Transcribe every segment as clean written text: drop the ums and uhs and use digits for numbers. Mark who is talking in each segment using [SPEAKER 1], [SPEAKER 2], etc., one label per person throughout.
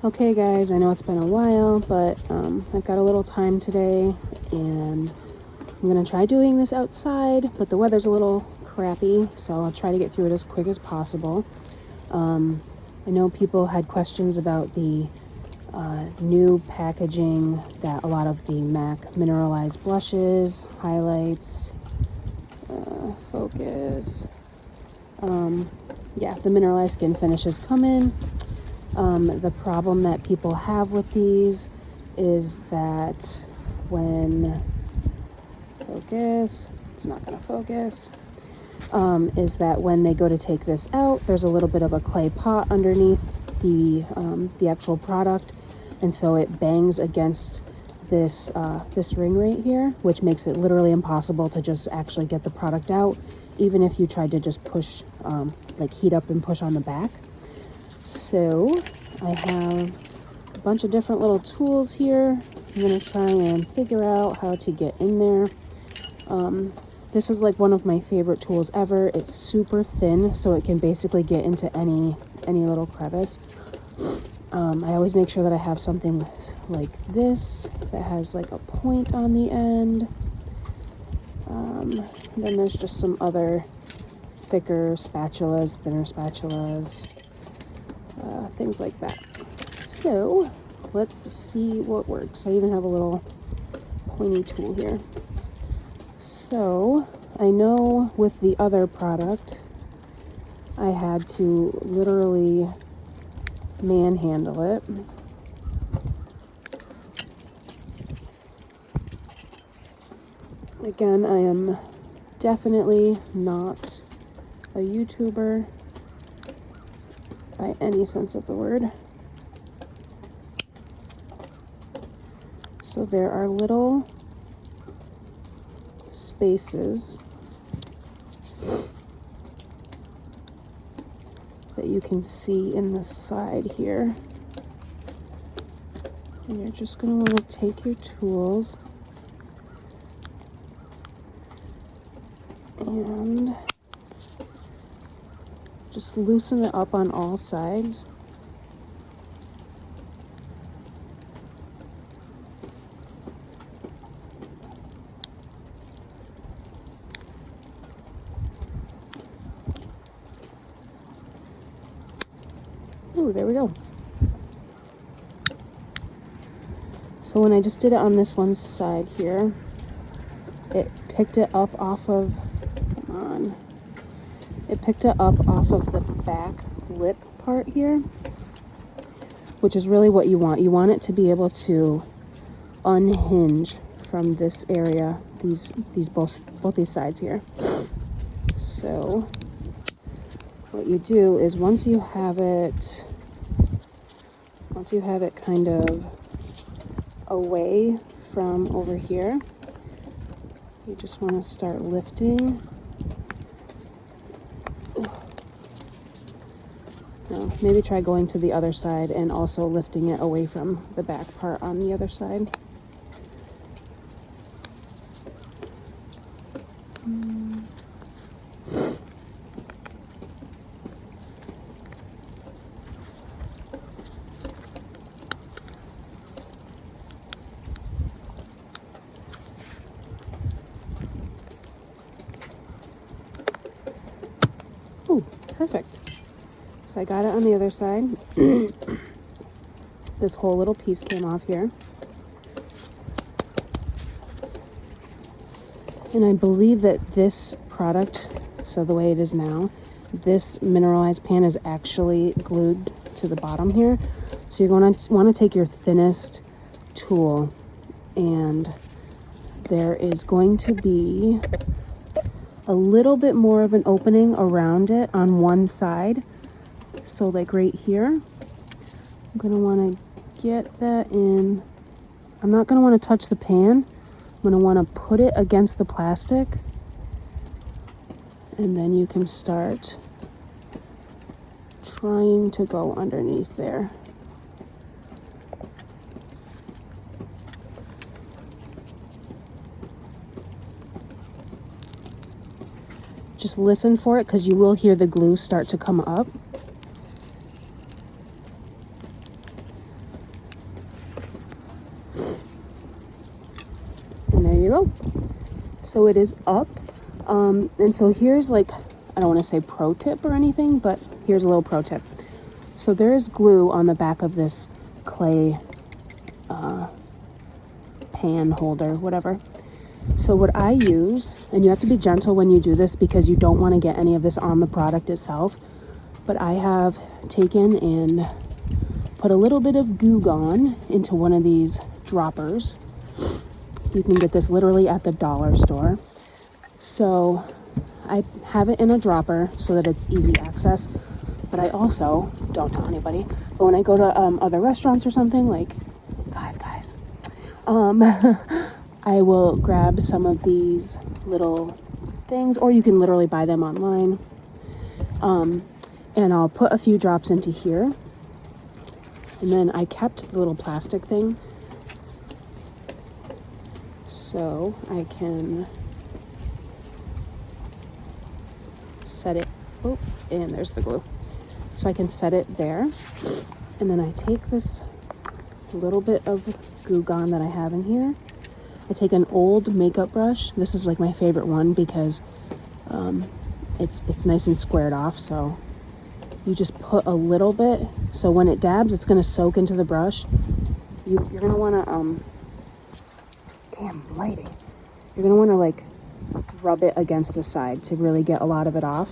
[SPEAKER 1] Okay guys, I know it's been a while, but I've got a little time today and I'm gonna try doing this outside, but the weather's a little crappy, so I'll try to get through it as quick as possible. I know people had questions about the new packaging that a lot of the Mac Mineralize blushes, highlights, focus, the Mineralize Skinfinishes come in. The problem that people have with these is that when it's not going to focus, is that when they go to take this out, there's a little bit of a clay pot underneath the actual product, and so it bangs against this ring right here, which makes it literally impossible to just actually get the product out, even if you tried to just push, heat up and push on the back. So I have a bunch of different little tools here. I'm going to try and figure out how to get in there. This is like one of my favorite tools ever. It's super thin, so it can basically get into any little crevice. I always make sure that I have something like this that has like a point on the end. Then there's just some other thicker spatulas, thinner spatulas, things like that. So let's see what works. I even have a little pointy tool here. So I know with the other product, I had to literally manhandle it. Again, I am definitely not a YouTuber by any sense of the word. So there are little spaces that you can see in the side here. And you're just going to want to take your tools and just loosen it up on all sides. Ooh, there we go. So when I just did it on this one side here, it picked it up off of, it picked it up off of the back lip part here, which is really what you want. You want it to be able to unhinge from this area, both these sides here. So what you do is once you have it kind of away from over here, you just want to start lifting. Maybe try going to the other side and also lifting it away from the back part on the other side. Ooh, perfect. So I got it on the other side. This whole little piece came off here. And I believe that this product, so the way it is now, this mineralized pan is actually glued to the bottom here. So you're going to want to take your thinnest tool, and there is going to be a little bit more of an opening around it on one side. So like right here, I'm going to want to get that in. I'm not going to want to touch the pan. I'm going to want to put it against the plastic, and then you can start trying to go underneath there. Just listen for it, because you will hear the glue start to come up. And there you go. So it is up. And so here's like, I don't want to say pro tip or anything, but here's a little pro tip. So there is glue on the back of this clay pan holder, whatever. So what I use, and you have to be gentle when you do this because you don't want to get any of this on the product itself, but I have taken and put a little bit of Goo Gone into one of these droppers. You can get this literally at the dollar store. So I have it in a dropper so that it's easy access, but I also, don't tell anybody, but when I go to other restaurants or something, like Five Guys, I will grab some of these little things, or you can literally buy them online. And I'll put a few drops into here. And then I kept the little plastic thing so I can set it. Oh, and there's the glue. So I can set it there. And then I take this little bit of Goo Gone that I have in here. I take an old makeup brush. This is like my favorite one because it's nice and squared off. So you just put a little bit. So when it dabs, it's going to soak into the brush. You're going to want to, damn lighting. You're going to want to like rub it against the side to really get a lot of it off.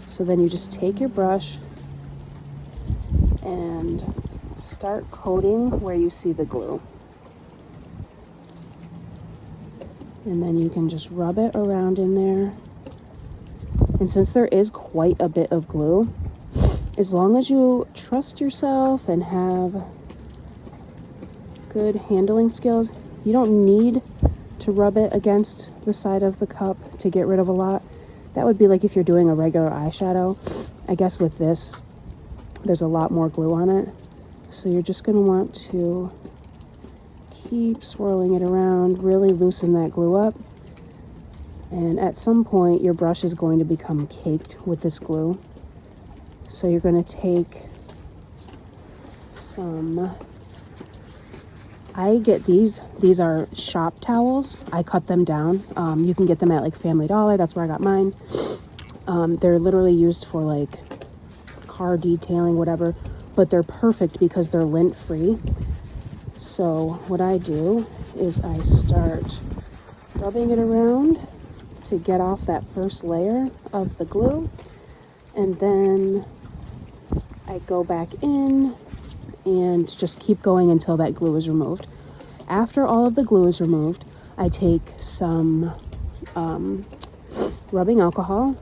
[SPEAKER 1] So then you just take your brush and start coating where you see the glue. And then you can just rub it around in there. And since there is quite a bit of glue, as long as you trust yourself and have good handling skills, you don't need to rub it against the side of the cup to get rid of a lot. That would be like if you're doing a regular eyeshadow. I guess with this, there's a lot more glue on it. So you're just going to want to keep swirling it around, really loosen that glue up. And at some point, your brush is going to become caked with this glue. So you're going to take some, I get these are shop towels. I cut them down. You can get them at like Family Dollar. That's where I got mine. They're literally used for like car detailing, whatever, but they're perfect because they're lint free. So what I do is I start rubbing it around to get off that first layer of the glue, and then I go back in and just keep going until that glue is removed. After all of the glue is removed, I take some rubbing alcohol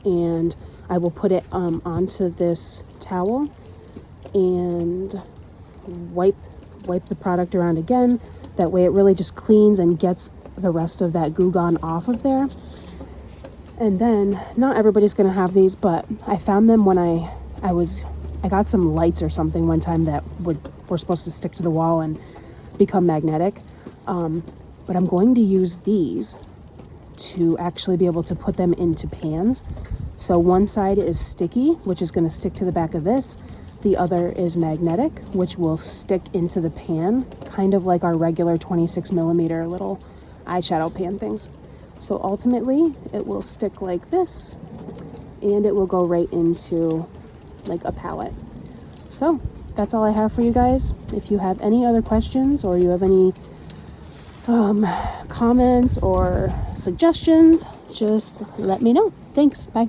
[SPEAKER 1] and I will put it onto this towel and wipe the product around again. That way it really just cleans and gets the rest of that Goo Gone off of there. And then, not everybody's gonna have these, but I found them when I got some lights or something one time that were supposed to stick to the wall and become magnetic. But I'm going to use these to actually be able to put them into pans. So one side is sticky, which is gonna stick to the back of this. The other is magnetic, which will stick into the pan, kind of like our regular 26 millimeter little eyeshadow pan things. So ultimately, it will stick like this, and it will go right into like a palette. So that's all I have for you guys. If you have any other questions or you have any comments or suggestions, just let me know. Thanks. Bye.